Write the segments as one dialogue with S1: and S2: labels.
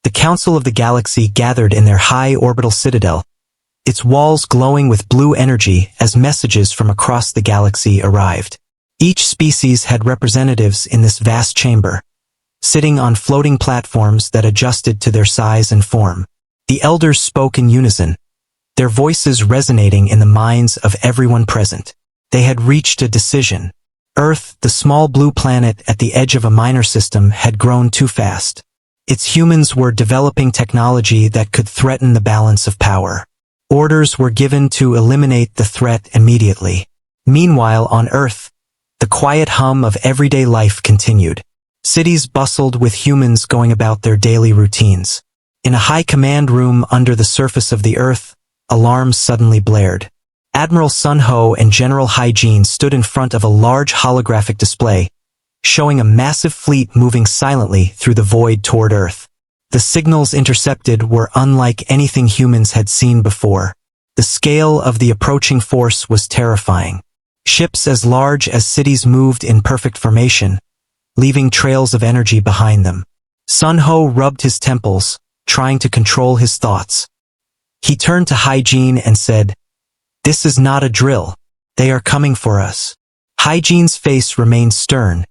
S1: The Council of the Galaxy gathered in their high orbital citadel, its walls glowing with blue energy as messages from across the galaxy arrived. Each species had representatives in this vast chamber, sitting on floating platforms that adjusted to their size and form. The elders spoke in unison, their voices resonating in the minds of everyone present. They had reached a decision. Earth, the small blue planet at the edge of a minor system, had grown too fast. Its humans were developing technology that could threaten the balance of power. Orders were given to eliminate the threat immediately. Meanwhile, on Earth, the quiet hum of everyday life continued. Cities bustled with humans going about their daily routines. In a high command room under the surface of the Earth, alarms suddenly blared. Admiral Sun Ho and General Hygiene stood in front of a large holographic display, showing a massive fleet moving silently through the void toward Earth. The signals intercepted were unlike anything humans had seen before. The scale of the approaching force was terrifying. Ships as large as cities moved in perfect formation, leaving trails of energy behind them. Sun Ho rubbed his temples, trying to control his thoughts. He turned to Hygiene and said, "This is not a drill. They are coming for us." Hygiene's face remained stern,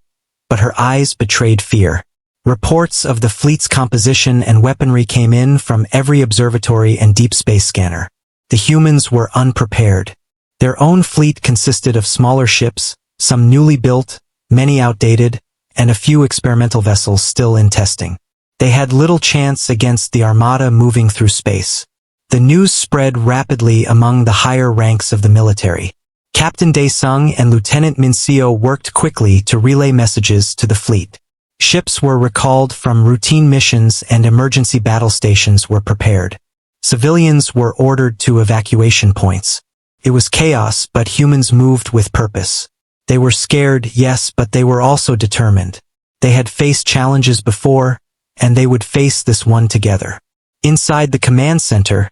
S1: but her eyes betrayed fear. Reports of the fleet's composition and weaponry came in from every observatory and deep space scanner. The humans were unprepared. Their own fleet consisted of smaller ships, some newly built, many outdated, and a few experimental vessels still in testing. They had little chance against the armada moving through space. The news spread rapidly among the higher ranks of the military. Captain Dae-sung and Lieutenant Min-seo worked quickly to relay messages to the fleet. Ships were recalled from routine missions and emergency battle stations were prepared. Civilians were ordered to evacuation points. It was chaos, but humans moved with purpose. They were scared, yes, but they were also determined. They had faced challenges before, and they would face this one together. Inside the command center,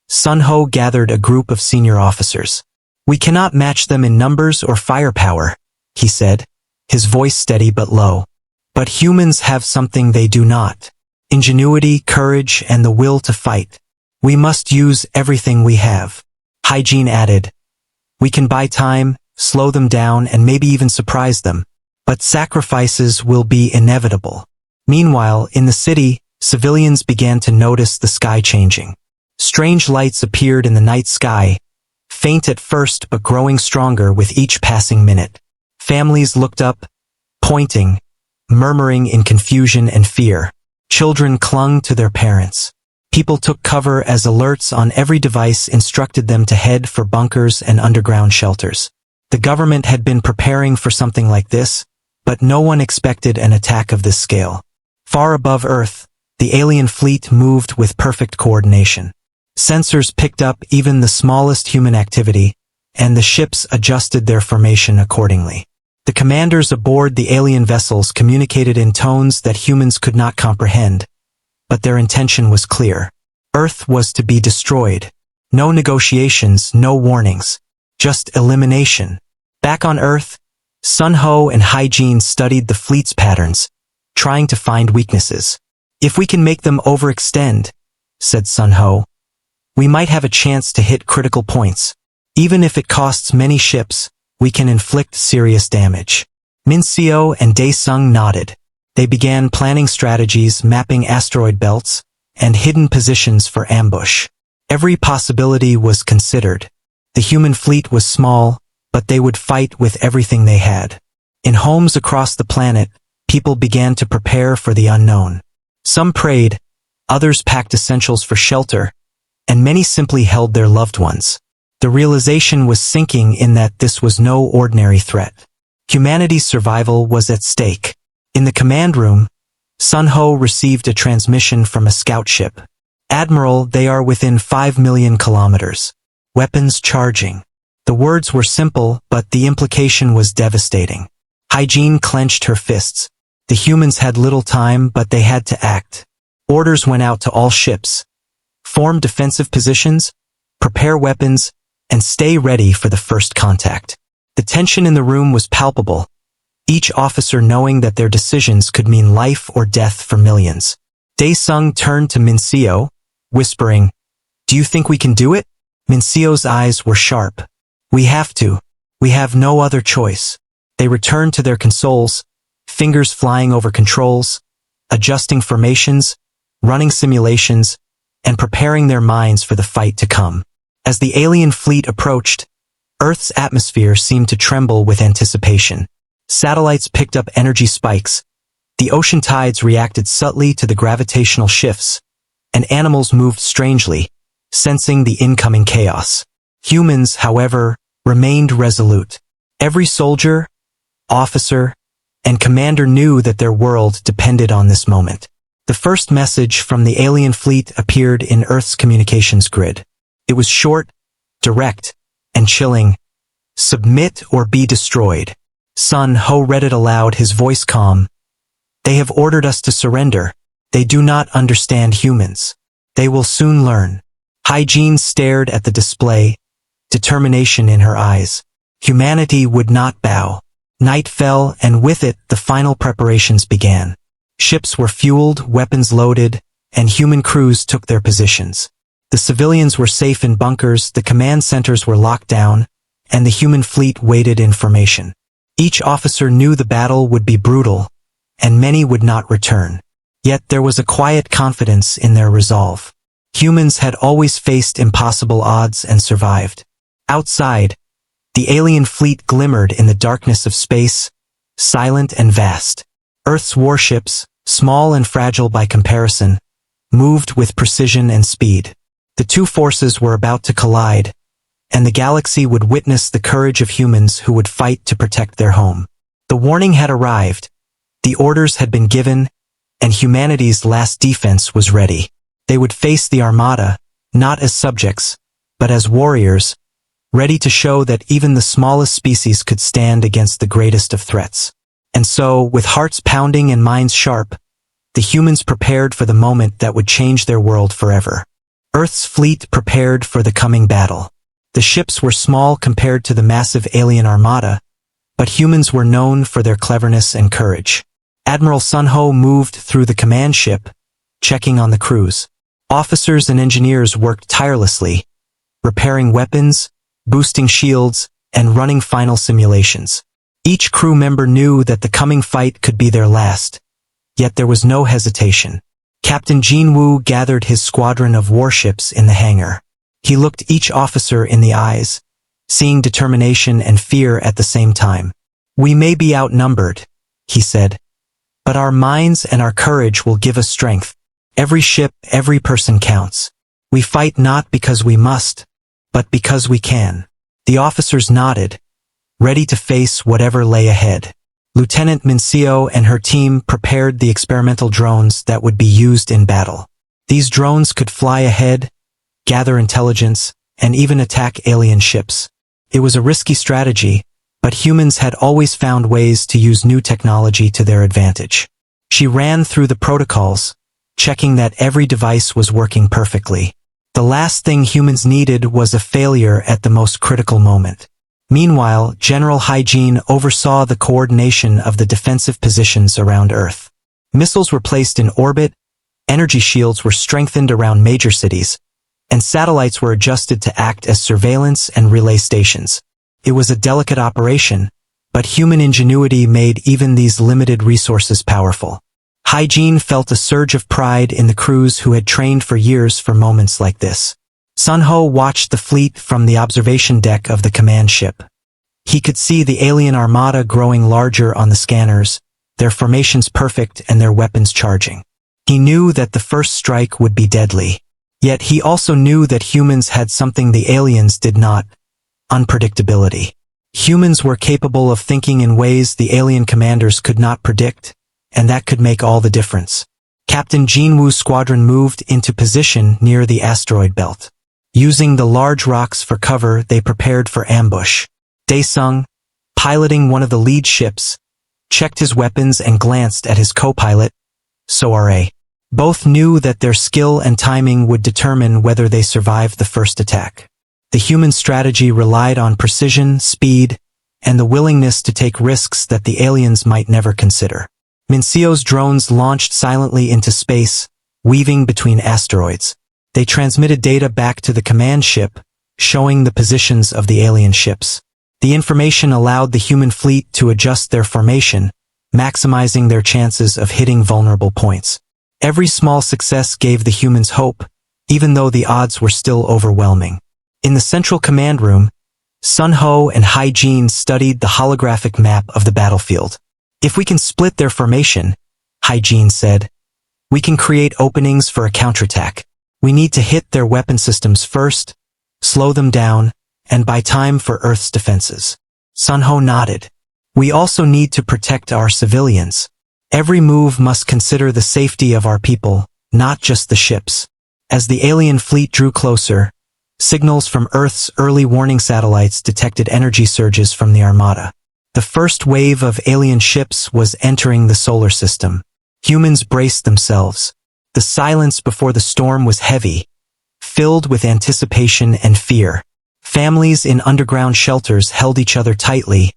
S1: Sun Ho gathered a group of senior officers. "We cannot match them in numbers or firepower," he said, his voice steady but low. "But humans have something they do not: ingenuity, courage, and the will to fight. We must use everything we have." Hygiene added, "We can buy time, slow them down, and maybe even surprise them. But sacrifices will be inevitable." Meanwhile, in the city, civilians began to notice the sky changing. Strange lights appeared in the night sky, faint at first but growing stronger with each passing minute. Families looked up, pointing, murmuring in confusion and fear. Children clung to their parents. People took cover as alerts on every device instructed them to head for bunkers and underground shelters. The government had been preparing for something like this, but no one expected an attack of this scale. Far above Earth, the alien fleet moved with perfect coordination. Sensors picked up even the smallest human activity, and the ships adjusted their formation accordingly. The commanders aboard the alien vessels communicated in tones that humans could not comprehend, but their intention was clear. Earth was to be destroyed. No negotiations, no warnings, just elimination. Back on Earth, Sun Ho and Hygiene studied the fleet's patterns, trying to find weaknesses. "If we can make them overextend," said Sun Ho, "we might have a chance to hit critical points. Even if it costs many ships, we can inflict serious damage." Min-seo and Dae-sung nodded. They began planning strategies, mapping asteroid belts, and hidden positions for ambush. Every possibility was considered. The human fleet was small, but they would fight with everything they had. In homes across the planet, people began to prepare for the unknown. Some prayed, others packed essentials for shelter, and many simply held their loved ones. The realization was sinking in that this was no ordinary threat. Humanity's survival was at stake. In the command room, Sun Ho received a transmission from a scout ship. "Admiral, they are within 5 million kilometers. Weapons charging." The words were simple, but the implication was devastating. Hygiene clenched her fists. The humans had little time, but they had to act. Orders went out to all ships. Form defensive positions, prepare weapons, and stay ready for the first contact. The tension in the room was palpable, each officer knowing that their decisions could mean life or death for millions. Daesung turned to Mincio, whispering, "Do you think we can do it?" Mincio's eyes were sharp. "We have to. We have no other choice." They returned to their consoles, fingers flying over controls, adjusting formations, running simulations, and preparing their minds for the fight to come. As the alien fleet approached, Earth's atmosphere seemed to tremble with anticipation. Satellites picked up energy spikes, the ocean tides reacted subtly to the gravitational shifts, and animals moved strangely, sensing the incoming chaos. Humans, however, remained resolute. Every soldier, officer, and commander knew that their world depended on this moment. The first message from the alien fleet appeared in Earth's communications grid. It was short, direct, and chilling. "Submit or be destroyed." Sun Ho read it aloud, his voice calm. "They have ordered us to surrender. They do not understand humans. They will soon learn." Hygiene stared at the display, determination in her eyes. Humanity would not bow. Night fell, and with it, the final preparations began. Ships were fueled, weapons loaded, and human crews took their positions. The civilians were safe in bunkers, the command centers were locked down, and the human fleet waited in formation. Each officer knew the battle would be brutal, and many would not return. Yet there was a quiet confidence in their resolve. Humans had always faced impossible odds and survived. Outside, the alien fleet glimmered in the darkness of space, silent and vast. Earth's warships, small and fragile by comparison, moved with precision and speed. The two forces were about to collide, and the galaxy would witness the courage of humans who would fight to protect their home. The warning had arrived, the orders had been given, and humanity's last defense was ready. They would face the Armada, not as subjects, but as warriors, ready to show that even the smallest species could stand against the greatest of threats. And so, with hearts pounding and minds sharp, the humans prepared for the moment that would change their world forever. Earth's fleet prepared for the coming battle. The ships were small compared to the massive alien armada, but humans were known for their cleverness and courage. Admiral Sun Ho moved through the command ship, checking on the crews. Officers and engineers worked tirelessly, repairing weapons, boosting shields, and running final simulations. Each crew member knew that the coming fight could be their last, yet there was no hesitation. Captain Jinwoo gathered his squadron of warships in the hangar. He looked each officer in the eyes, seeing determination and fear at the same time. "We may be outnumbered," he said, "but our minds and our courage will give us strength. Every ship, every person counts. We fight not because we must, but because we can." The officers nodded, ready to face whatever lay ahead. Lieutenant Mincio and her team prepared the experimental drones that would be used in battle. These drones could fly ahead, gather intelligence, and even attack alien ships. It was a risky strategy, but humans had always found ways to use new technology to their advantage. She ran through the protocols, checking that every device was working perfectly. The last thing humans needed was a failure at the most critical moment. Meanwhile, General Hygiene oversaw the coordination of the defensive positions around Earth. Missiles were placed in orbit, energy shields were strengthened around major cities, and satellites were adjusted to act as surveillance and relay stations. It was a delicate operation, but human ingenuity made even these limited resources powerful. Hygiene felt a surge of pride in the crews who had trained for years for moments like this. Sun Ho watched the fleet from the observation deck of the command ship. He could see the alien armada growing larger on the scanners, their formations perfect and their weapons charging. He knew that the first strike would be deadly. Yet he also knew that humans had something the aliens did not: unpredictability. Humans were capable of thinking in ways the alien commanders could not predict, and that could make all the difference. Captain Jinwoo's squadron moved into position near the asteroid belt. Using the large rocks for cover, they prepared for ambush. Daesung, piloting one of the lead ships, checked his weapons and glanced at his co-pilot, Soare. Both knew that their skill and timing would determine whether they survived the first attack. The human strategy relied on precision, speed, and the willingness to take risks that the aliens might never consider. Mincio's drones launched silently into space, weaving between asteroids. They transmitted data back to the command ship, showing the positions of the alien ships. The information allowed the human fleet to adjust their formation, maximizing their chances of hitting vulnerable points. Every small success gave the humans hope, even though the odds were still overwhelming. In the central command room, Sun Ho and Hai Jin studied the holographic map of the battlefield. "If we can split their formation," Hai Jin said, "we can create openings for a counterattack. We need to hit their weapon systems first, slow them down, and buy time for Earth's defenses." Sun Ho nodded. "We also need to protect our civilians. Every move must consider the safety of our people, not just the ships." As the alien fleet drew closer, signals from Earth's early warning satellites detected energy surges from the Armada. The first wave of alien ships was entering the solar system. Humans braced themselves. The silence before the storm was heavy, filled with anticipation and fear. Families in underground shelters held each other tightly,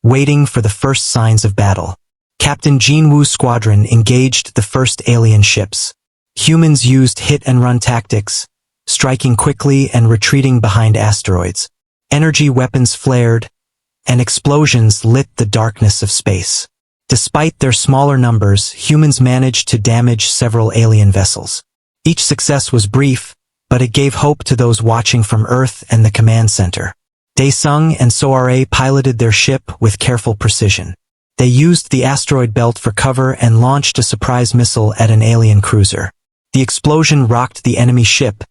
S1: waiting for the first signs of battle. Captain Jinwoo's squadron engaged the first alien ships. Humans used hit-and-run tactics, striking quickly and retreating behind asteroids. Energy weapons flared, and explosions lit the darkness of space. Despite their smaller numbers, humans managed to damage several alien vessels. Each success was brief, but it gave hope to those watching from Earth and the command center. Daesung and Soare piloted their ship with careful precision. They used the asteroid belt for cover and launched a surprise missile at an alien cruiser. The explosion rocked the enemy ship,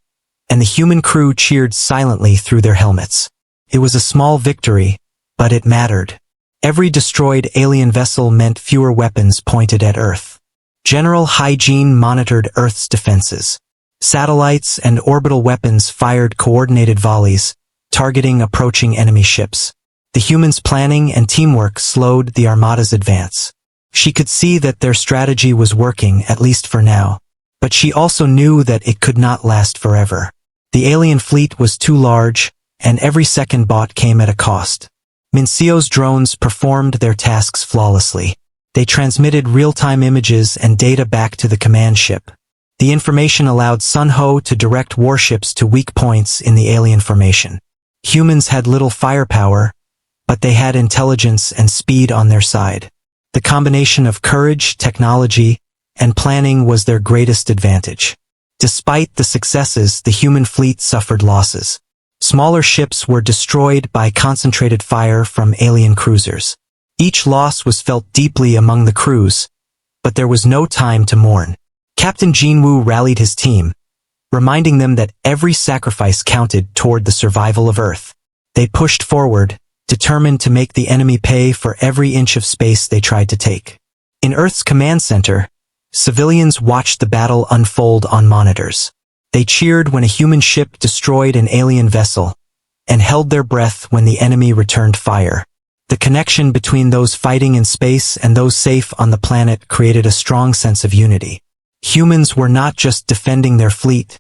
S1: and the human crew cheered silently through their helmets. It was a small victory, but it mattered. Every destroyed alien vessel meant fewer weapons pointed at Earth. General Hai Jin monitored Earth's defenses. Satellites and orbital weapons fired coordinated volleys, targeting approaching enemy ships. The humans' planning and teamwork slowed the Armada's advance. She could see that their strategy was working, at least for now. But she also knew that it could not last forever. The alien fleet was too large, and every second bought came at a cost. Minseo's drones performed their tasks flawlessly. They transmitted real-time images and data back to the command ship. The information allowed Sun Ho to direct warships to weak points in the alien formation. Humans had little firepower, but they had intelligence and speed on their side. The combination of courage, technology, and planning was their greatest advantage. Despite the successes, the human fleet suffered losses. Smaller ships were destroyed by concentrated fire from alien cruisers. Each loss was felt deeply among the crews, but there was no time to mourn. Captain Jinwoo rallied his team, reminding them that every sacrifice counted toward the survival of Earth. They pushed forward, determined to make the enemy pay for every inch of space they tried to take. In Earth's command center, civilians watched the battle unfold on monitors. They cheered when a human ship destroyed an alien vessel, and held their breath when the enemy returned fire. The connection between those fighting in space and those safe on the planet created a strong sense of unity. Humans were not just defending their fleet,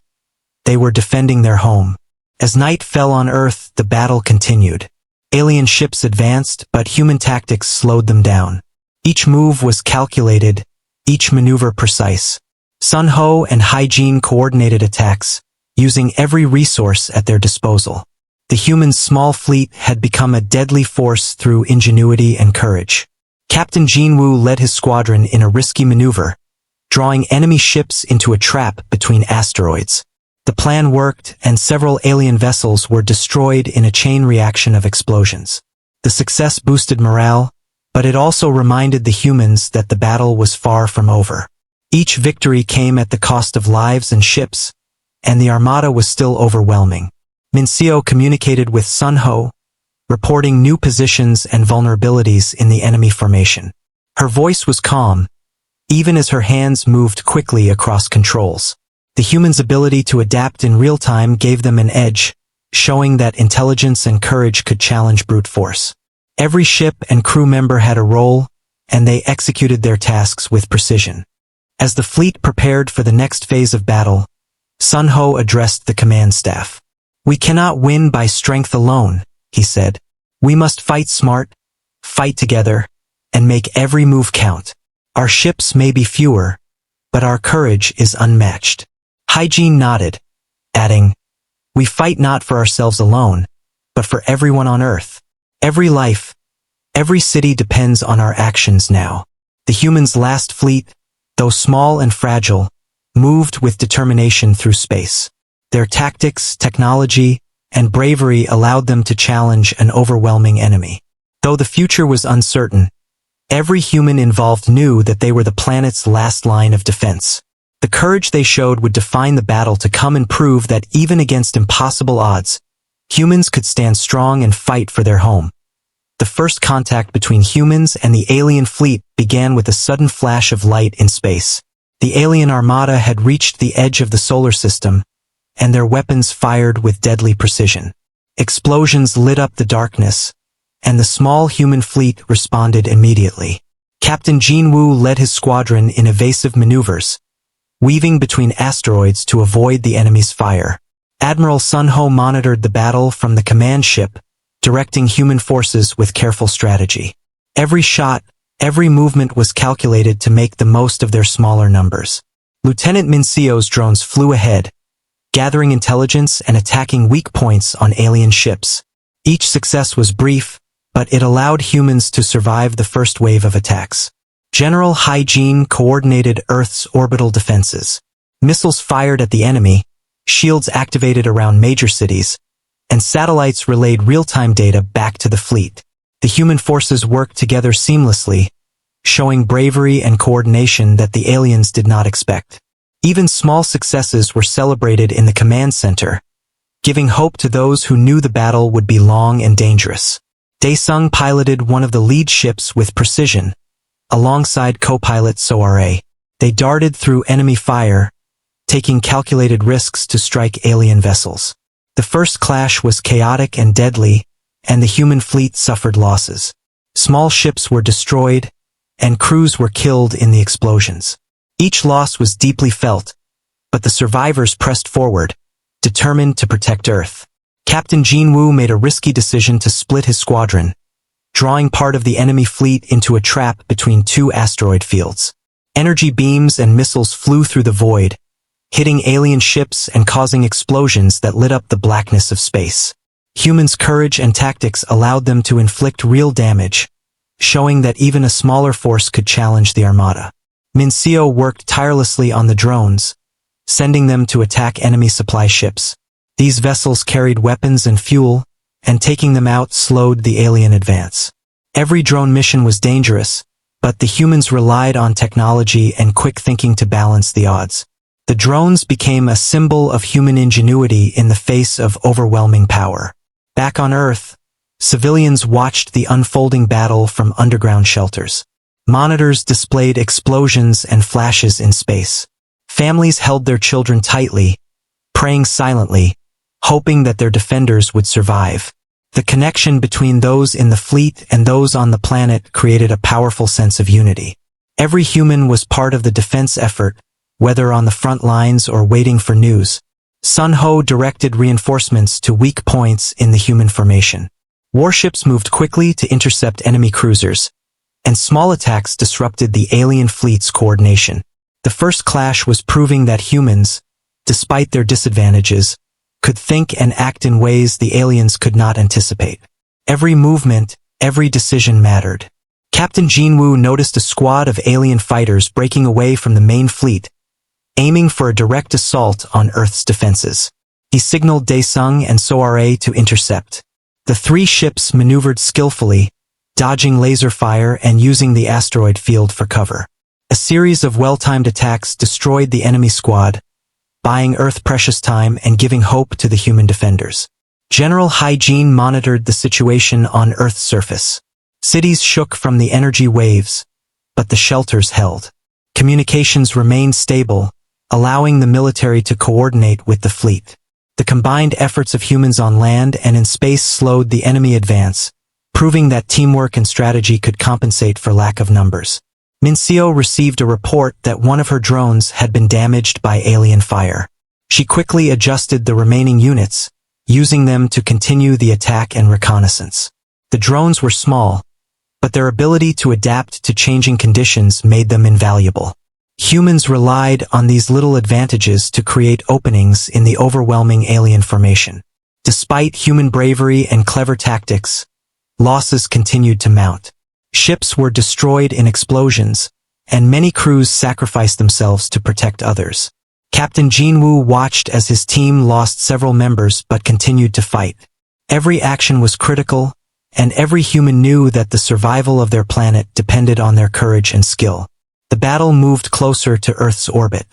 S1: they were defending their home. As night fell on Earth, the battle continued. Alien ships advanced, but human tactics slowed them down. Each move was calculated, each maneuver precise. Sun Ho and Hai Jin coordinated attacks, using every resource at their disposal. The humans' small fleet had become a deadly force through ingenuity and courage. Captain Jinwoo led his squadron in a risky maneuver, drawing enemy ships into a trap between asteroids. The plan worked, and several alien vessels were destroyed in a chain reaction of explosions. The success boosted morale, but it also reminded the humans that the battle was far from over. Each victory came at the cost of lives and ships, and the Armada was still overwhelming. Minseo communicated with Sun Ho, reporting new positions and vulnerabilities in the enemy formation. Her voice was calm, even as her hands moved quickly across controls. The humans' ability to adapt in real time gave them an edge, showing that intelligence and courage could challenge brute force. Every ship and crew member had a role, and they executed their tasks with precision. As the fleet prepared for the next phase of battle, Sun Ho addressed the command staff. "We cannot win by strength alone," he said. "We must fight smart, fight together, and make every move count. Our ships may be fewer, but our courage is unmatched." Hygiene nodded, adding, "We fight not for ourselves alone, but for everyone on Earth. Every life, every city depends on our actions now." The humans' last fleet, though small and fragile, moved with determination through space. Their tactics, technology, and bravery allowed them to challenge an overwhelming enemy. Though the future was uncertain, every human involved knew that they were the planet's last line of defense. The courage they showed would define the battle to come and prove that even against impossible odds, humans could stand strong and fight for their home. The first contact between humans and the alien fleet began with a sudden flash of light in space. The alien armada had reached the edge of the solar system, and their weapons fired with deadly precision. Explosions lit up the darkness, and the small human fleet responded immediately. Captain Jinwoo led his squadron in evasive maneuvers, weaving between asteroids to avoid the enemy's fire. Admiral Sun Ho monitored the battle from the command ship, directing human forces with careful strategy. Every shot, every movement was calculated to make the most of their smaller numbers. Lieutenant Minseo's drones flew ahead, gathering intelligence and attacking weak points on alien ships. Each success was brief, but it allowed humans to survive the first wave of attacks. General Hygiene coordinated Earth's orbital defenses. Missiles fired at the enemy, shields activated around major cities, and satellites relayed real-time data back to the fleet. The human forces worked together seamlessly, showing bravery and coordination that the aliens did not expect. Even small successes were celebrated in the command center, giving hope to those who knew the battle would be long and dangerous. Daesung piloted one of the lead ships with precision, alongside co-pilot Soare. They darted through enemy fire, taking calculated risks to strike alien vessels. The first clash was chaotic and deadly, and the human fleet suffered losses. Small ships were destroyed, and crews were killed in the explosions. Each loss was deeply felt, but the survivors pressed forward, determined to protect Earth. Captain Jinwoo made a risky decision to split his squadron, drawing part of the enemy fleet into a trap between two asteroid fields. Energy beams and missiles flew through the void, hitting alien ships and causing explosions that lit up the blackness of space. Humans' courage and tactics allowed them to inflict real damage, showing that even a smaller force could challenge the armada. Minseo worked tirelessly on the drones, sending them to attack enemy supply ships. These vessels carried weapons and fuel, and taking them out slowed the alien advance. Every drone mission was dangerous, but the humans relied on technology and quick thinking to balance the odds. The drones became a symbol of human ingenuity in the face of overwhelming power. Back on Earth, civilians watched the unfolding battle from underground shelters. Monitors displayed explosions and flashes in space. Families held their children tightly, praying silently, hoping that their defenders would survive. The connection between those in the fleet and those on the planet created a powerful sense of unity. Every human was part of the defense effort, whether on the front lines or waiting for news. Sun Ho directed reinforcements to weak points in the human formation. Warships moved quickly to intercept enemy cruisers, and small attacks disrupted the alien fleet's coordination. The first clash was proving that humans, despite their disadvantages, could think and act in ways the aliens could not anticipate. Every movement, every decision mattered. Captain Jinwoo noticed a squad of alien fighters breaking away from the main fleet, aiming for a direct assault on Earth's defenses. He signaled Daesung and Soare to intercept. The three ships maneuvered skillfully, dodging laser fire and using the asteroid field for cover. A series of well-timed attacks destroyed the enemy squad, buying Earth precious time and giving hope to the human defenders. General Hygiene monitored the situation on Earth's surface. Cities shook from the energy waves, but the shelters held. Communications remained stable, allowing the military to coordinate with the fleet. The combined efforts of humans on land and in space slowed the enemy advance, proving that teamwork and strategy could compensate for lack of numbers. Minseo received a report that one of her drones had been damaged by alien fire. She quickly adjusted the remaining units, using them to continue the attack and reconnaissance. The drones were small, but their ability to adapt to changing conditions made them invaluable. Humans relied on these little advantages to create openings in the overwhelming alien formation. Despite human bravery and clever tactics, losses continued to mount. Ships were destroyed in explosions, and many crews sacrificed themselves to protect others. Captain Jinwoo watched as his team lost several members but continued to fight. Every action was critical, and every human knew that the survival of their planet depended on their courage and skill. The battle moved closer to Earth's orbit.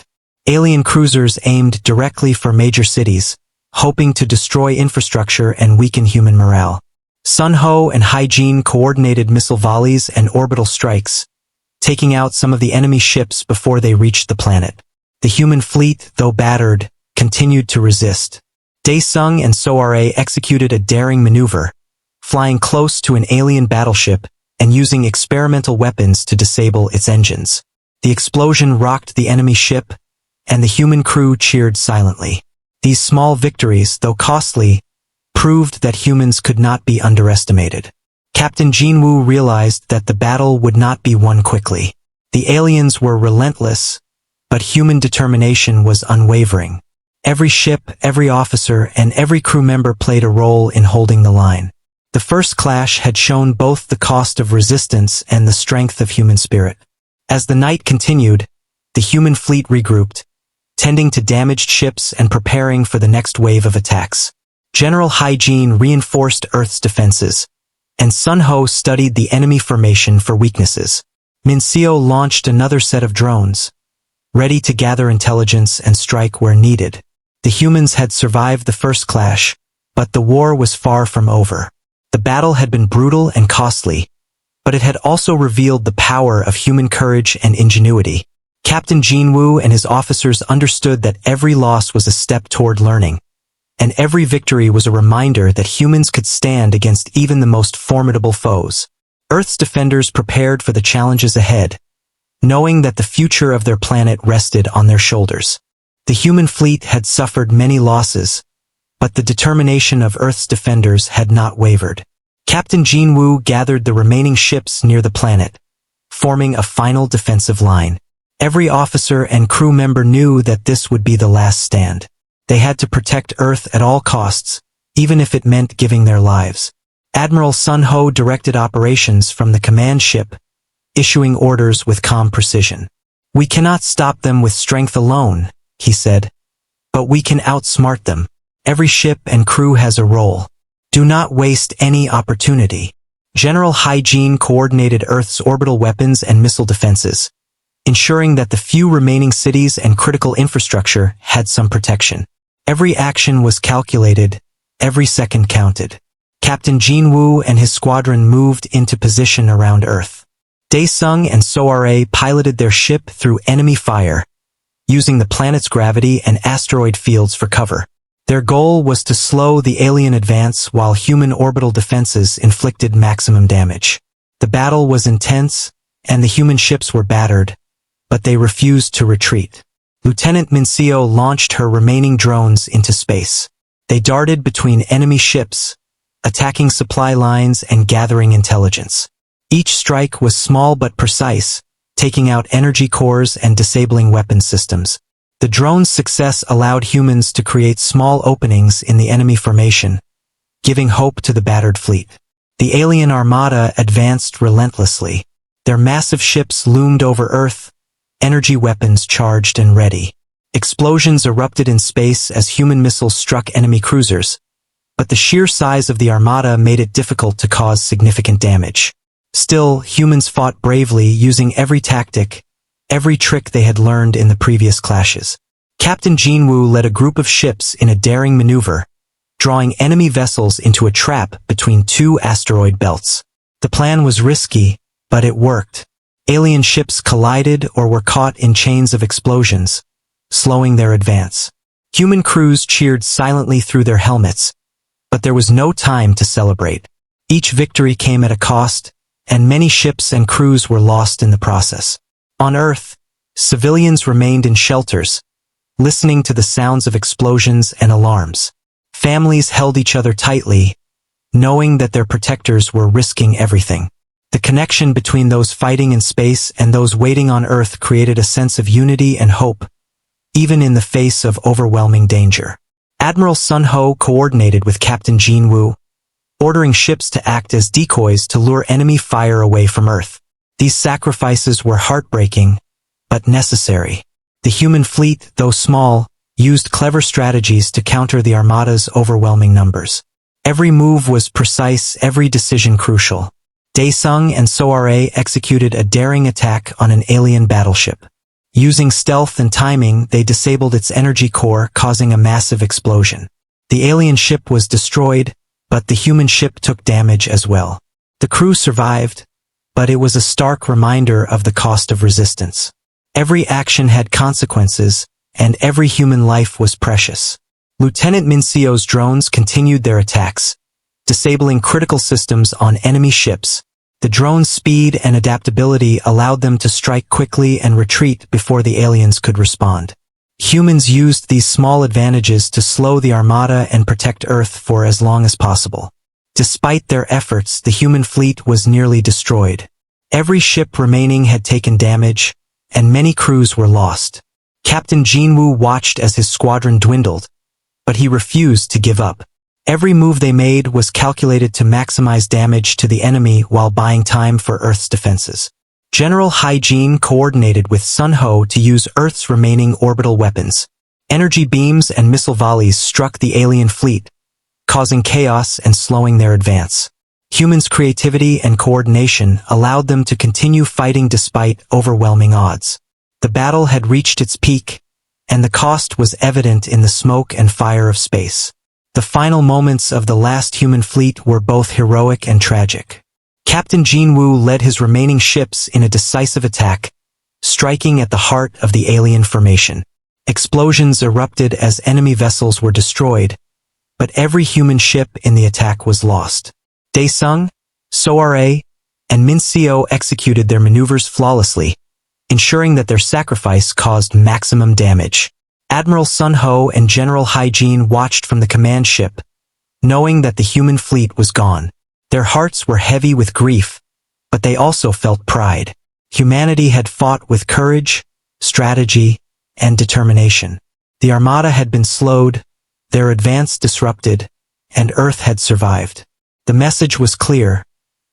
S1: Alien cruisers aimed directly for major cities, hoping to destroy infrastructure and weaken human morale. Sun Ho and Hygiene coordinated missile volleys and orbital strikes, taking out some of the enemy ships before they reached the planet. The human fleet, though battered, continued to resist. Daesung and Soare executed a daring maneuver, flying close to an alien battleship and using experimental weapons to disable its engines. The explosion rocked the enemy ship, and the human crew cheered silently. These small victories, though costly, proved that humans could not be underestimated. Captain Jinwoo realized that the battle would not be won quickly. The aliens were relentless, but human determination was unwavering. Every ship, every officer, and every crew member played a role in holding the line. The first clash had shown both the cost of resistance and the strength of human spirit. As the night continued, the human fleet regrouped, tending to damaged ships and preparing for the next wave of attacks. General Hygiene reinforced Earth's defenses, and Sun Ho studied the enemy formation for weaknesses. Minseo launched another set of drones, ready to gather intelligence and strike where needed. The humans had survived the first clash, but the war was far from over. The battle had been brutal and costly, but it had also revealed the power of human courage and ingenuity. Captain Jinwoo and his officers understood that every loss was a step toward learning, and every victory was a reminder that humans could stand against even the most formidable foes. Earth's defenders prepared for the challenges ahead, knowing that the future of their planet rested on their shoulders. The human fleet had suffered many losses, but the determination of Earth's defenders had not wavered. Captain Jinwoo gathered the remaining ships near the planet, forming a final defensive line. Every officer and crew member knew that this would be the last stand. They had to protect Earth at all costs, even if it meant giving their lives. Admiral Sun Ho directed operations from the command ship, issuing orders with calm precision. "We cannot stop them with strength alone," he said, "but we can outsmart them. Every ship and crew has a role. Do not waste any opportunity." General Hygiene coordinated Earth's orbital weapons and missile defenses, ensuring that the few remaining cities and critical infrastructure had some protection. Every action was calculated, every second counted. Captain Jinwoo and his squadron moved into position around Earth. Daesung and Soare piloted their ship through enemy fire, using the planet's gravity and asteroid fields for cover. Their goal was to slow the alien advance while human orbital defenses inflicted maximum damage. The battle was intense, and the human ships were battered, but they refused to retreat. Lieutenant Minseo launched her remaining drones into space. They darted between enemy ships, attacking supply lines and gathering intelligence. Each strike was small but precise, taking out energy cores and disabling weapon systems. The drone's success allowed humans to create small openings in the enemy formation, giving hope to the battered fleet. The alien armada advanced relentlessly. Their massive ships loomed over Earth, energy weapons charged and ready. Explosions erupted in space as human missiles struck enemy cruisers, but the sheer size of the armada made it difficult to cause significant damage. Still, humans fought bravely, using every tactic, every trick they had learned in the previous clashes. Captain Jinwoo led a group of ships in a daring maneuver, drawing enemy vessels into a trap between two asteroid belts. The plan was risky, but it worked. Alien ships collided or were caught in chains of explosions, slowing their advance. Human crews cheered silently through their helmets, but there was no time to celebrate. Each victory came at a cost, and many ships and crews were lost in the process. On Earth, civilians remained in shelters, listening to the sounds of explosions and alarms. Families held each other tightly, knowing that their protectors were risking everything. The connection between those fighting in space and those waiting on Earth created a sense of unity and hope, even in the face of overwhelming danger. Admiral Sun Ho coordinated with Captain Jin Woo, ordering ships to act as decoys to lure enemy fire away from Earth. These sacrifices were heartbreaking, but necessary. The human fleet, though small, used clever strategies to counter the Armada's overwhelming numbers. Every move was precise, every decision crucial. Daesung and Soare executed a daring attack on an alien battleship. Using stealth and timing, they disabled its energy core, causing a massive explosion. The alien ship was destroyed, but the human ship took damage as well. The crew survived, but it was a stark reminder of the cost of resistance. Every action had consequences, and every human life was precious. Lieutenant Minseo's drones continued their attacks, disabling critical systems on enemy ships. The drones' speed and adaptability allowed them to strike quickly and retreat before the aliens could respond. Humans used these small advantages to slow the Armada and protect Earth for as long as possible. Despite their efforts, the human fleet was nearly destroyed. Every ship remaining had taken damage, and many crews were lost. Captain Jinwoo watched as his squadron dwindled, but he refused to give up. Every move they made was calculated to maximize damage to the enemy while buying time for Earth's defenses. General Hygiene coordinated with Sun Ho to use Earth's remaining orbital weapons. Energy beams and missile volleys struck the alien fleet, causing chaos and slowing their advance. Humans' creativity and coordination allowed them to continue fighting despite overwhelming odds. The battle had reached its peak, and the cost was evident in the smoke and fire of space. The final moments of the last human fleet were both heroic and tragic. Captain Jinwoo led his remaining ships in a decisive attack, striking at the heart of the alien formation. Explosions erupted as enemy vessels were destroyed, but every human ship in the attack was lost. Daesung, Soare, and Minseo executed their maneuvers flawlessly, ensuring that their sacrifice caused maximum damage. Admiral Sun Ho and General Hygiene watched from the command ship, knowing that the human fleet was gone. Their hearts were heavy with grief, but they also felt pride. Humanity had fought with courage, strategy, and determination. The Armada had been slowed, their advance disrupted, and Earth had survived. The message was clear.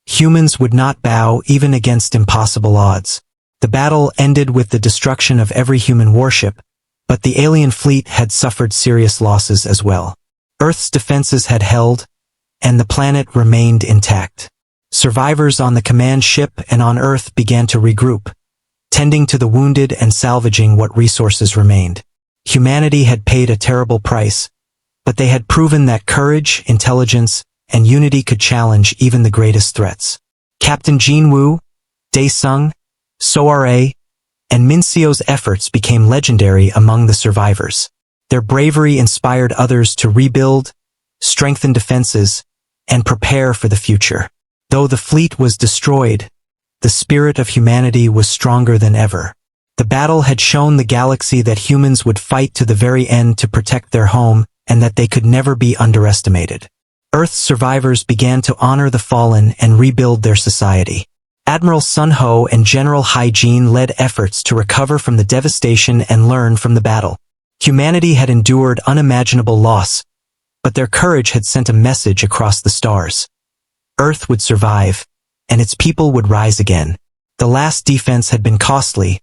S1: Humans would not bow even against impossible odds. The battle ended with the destruction of every human warship, but the alien fleet had suffered serious losses as well. Earth's defenses had held, and the planet remained intact. Survivors on the command ship and on Earth began to regroup, tending to the wounded and salvaging what resources remained. Humanity had paid a terrible price, but they had proven that courage, intelligence, and unity could challenge even the greatest threats. Captain Jinwoo, Daesung, Soare, and Minseo's efforts became legendary among the survivors. Their bravery inspired others to rebuild, strengthen defenses, and prepare for the future. Though the fleet was destroyed, the spirit of humanity was stronger than ever. The battle had shown the galaxy that humans would fight to the very end to protect their home and that they could never be underestimated. Earth's survivors began to honor the fallen and rebuild their society. Admiral Sun Ho and General Hygiene led efforts to recover from the devastation and learn from the battle. Humanity had endured unimaginable loss, but their courage had sent a message across the stars. Earth would survive, and its people would rise again. The last defense had been costly,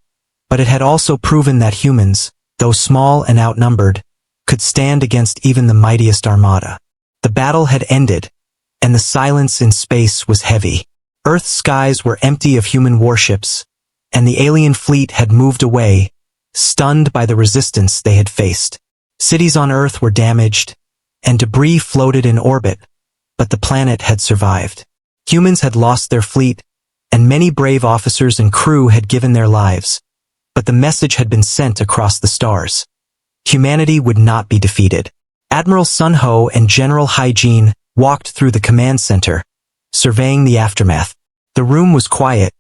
S1: but it had also proven that humans, though small and outnumbered, could stand against even the mightiest armada. The battle had ended, and the silence in space was heavy. Earth's skies were empty of human warships, and the alien fleet had moved away, stunned by the resistance they had faced. Cities on Earth were damaged, and debris floated in orbit, but the planet had survived. Humans had lost their fleet, and many brave officers and crew had given their lives, but the message had been sent across the stars. Humanity would not be defeated. Admiral Sun Ho and General Hygiene walked through the command center, surveying the aftermath. The room was quiet,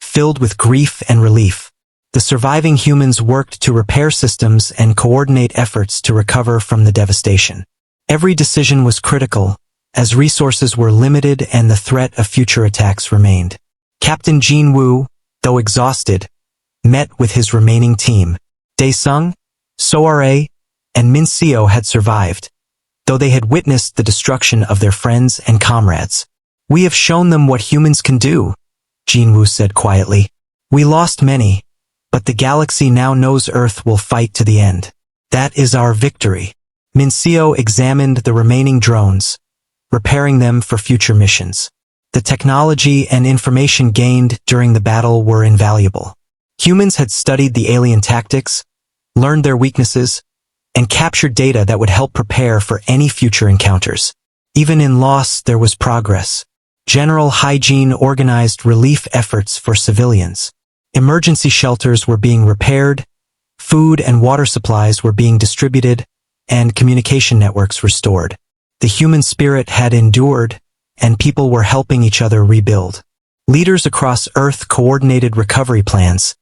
S1: filled with grief and relief. The surviving humans worked to repair systems and coordinate efforts to recover from the devastation. Every decision was critical, as resources were limited and the threat of future attacks remained. Captain Jin Woo, though exhausted, met with his remaining team. Daesung, Soare, and Min Seo had survived, though they had witnessed the destruction of their friends and comrades. "We have shown them what humans can do," Jin Woo said quietly. "We lost many, but the galaxy now knows Earth will fight to the end. That is our victory." Min Seo examined the remaining drones, repairing them for future missions. The technology and information gained during the battle were invaluable. Humans had studied the alien tactics, learned their weaknesses, and captured data that would help prepare for any future encounters. Even in loss, there was progress. General Hygiene organized relief efforts for civilians. Emergency shelters were being repaired, food and water supplies were being distributed, and communication networks restored. The human spirit had endured, and people were helping each other rebuild. Leaders across Earth coordinated recovery plans,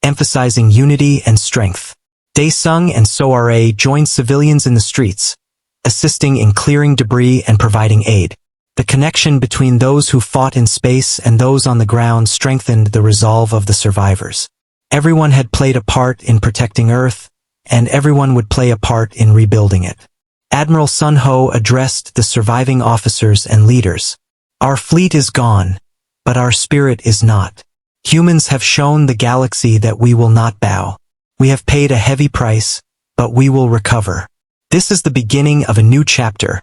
S1: emphasizing unity and strength. Daesung and Soare joined civilians in the streets, assisting in clearing debris and providing aid. The connection between those who fought in space and those on the ground strengthened the resolve of the survivors. Everyone had played a part in protecting Earth, and everyone would play a part in rebuilding it. Admiral Sun Ho addressed the surviving officers and leaders. "Our fleet is gone, but our spirit is not. Humans have shown the galaxy that we will not bow. We have paid a heavy price, but we will recover. This is the beginning of a new chapter,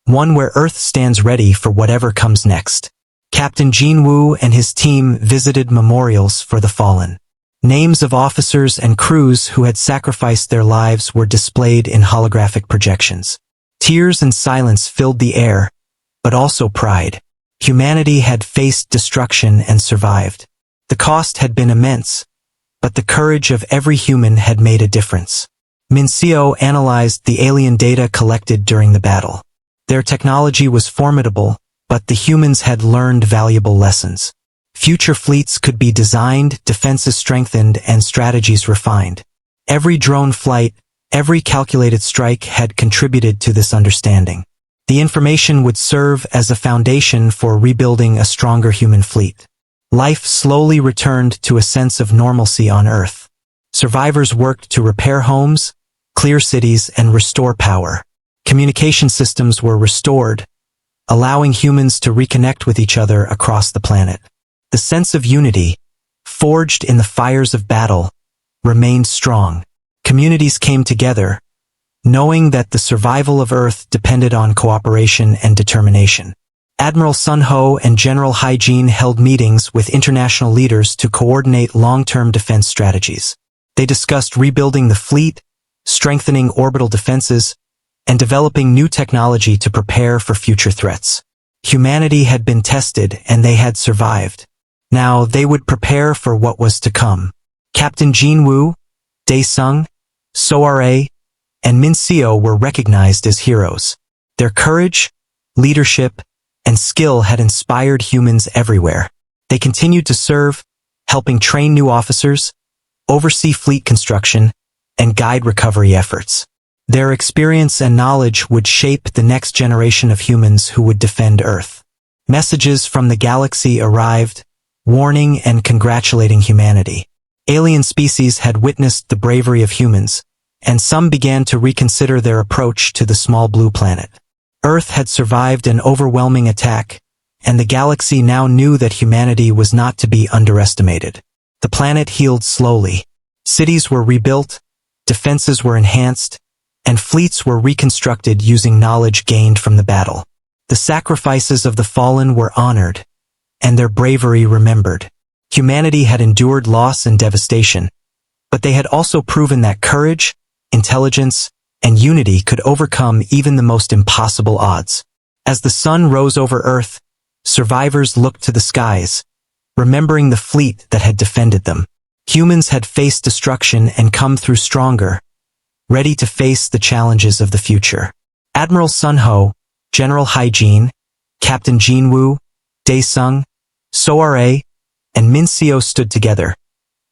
S1: one where Earth stands ready for whatever comes next." Captain Jin Woo and his team visited memorials for the fallen. Names of officers and crews who had sacrificed their lives were displayed in holographic projections. Tears and silence filled the air, but also pride. Humanity had faced destruction and survived. The cost had been immense, but the courage of every human had made a difference. Min Seo analyzed the alien data collected during the battle. Their technology was formidable, but the humans had learned valuable lessons. Future fleets could be designed, defenses strengthened, and strategies refined. Every drone flight, every calculated strike had contributed to this understanding. The information would serve as a foundation for rebuilding a stronger human fleet. Life slowly returned to a sense of normalcy on Earth. Survivors worked to repair homes, clear cities, and restore power. Communication systems were restored, allowing humans to reconnect with each other across the planet. The sense of unity, forged in the fires of battle, remained strong. Communities came together, knowing that the survival of Earth depended on cooperation and determination. Admiral Sun Ho and General Hygiene held meetings with international leaders to coordinate long-term defense strategies. They discussed rebuilding the fleet, strengthening orbital defenses, and developing new technology to prepare for future threats. Humanity had been tested and they had survived. Now they would prepare for what was to come. Captain Jin Woo, Daesung, Soare, and Min Seo were recognized as heroes. Their courage, leadership, and skill had inspired humans everywhere. They continued to serve, helping train new officers, oversee fleet construction, and guide recovery efforts. Their experience and knowledge would shape the next generation of humans who would defend Earth. Messages from the galaxy arrived, warning and congratulating humanity. Alien species had witnessed the bravery of humans, and some began to reconsider their approach to the small blue planet. Earth had survived an overwhelming attack, and the galaxy now knew that humanity was not to be underestimated. The planet healed slowly. Cities were rebuilt, defenses were enhanced, and fleets were reconstructed using knowledge gained from the battle. The sacrifices of the fallen were honored, and their bravery remembered. Humanity had endured loss and devastation, but they had also proven that courage, intelligence, and unity could overcome even the most impossible odds. As the sun rose over Earth, survivors looked to the skies, remembering the fleet that had defended them. Humans had faced destruction and come through stronger, ready to face the challenges of the future. Admiral Sun Ho, General Hygiene, Captain Jin Woo, Daesung, Soare, and Min Seo stood together,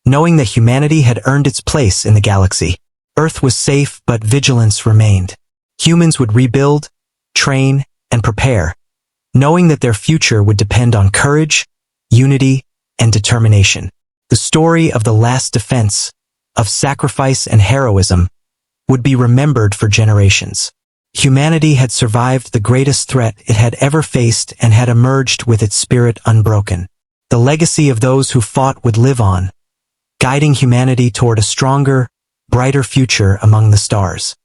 S1: knowing that humanity had earned its place in the galaxy. Earth was safe, but vigilance remained. Humans would rebuild, train, and prepare, knowing that their future would depend on courage, unity, and determination. The story of the last defense, of sacrifice and heroism, would be remembered for generations. Humanity had survived the greatest threat it had ever faced and had emerged with its spirit unbroken. The legacy of those who fought would live on, guiding humanity toward a stronger, brighter future among the stars.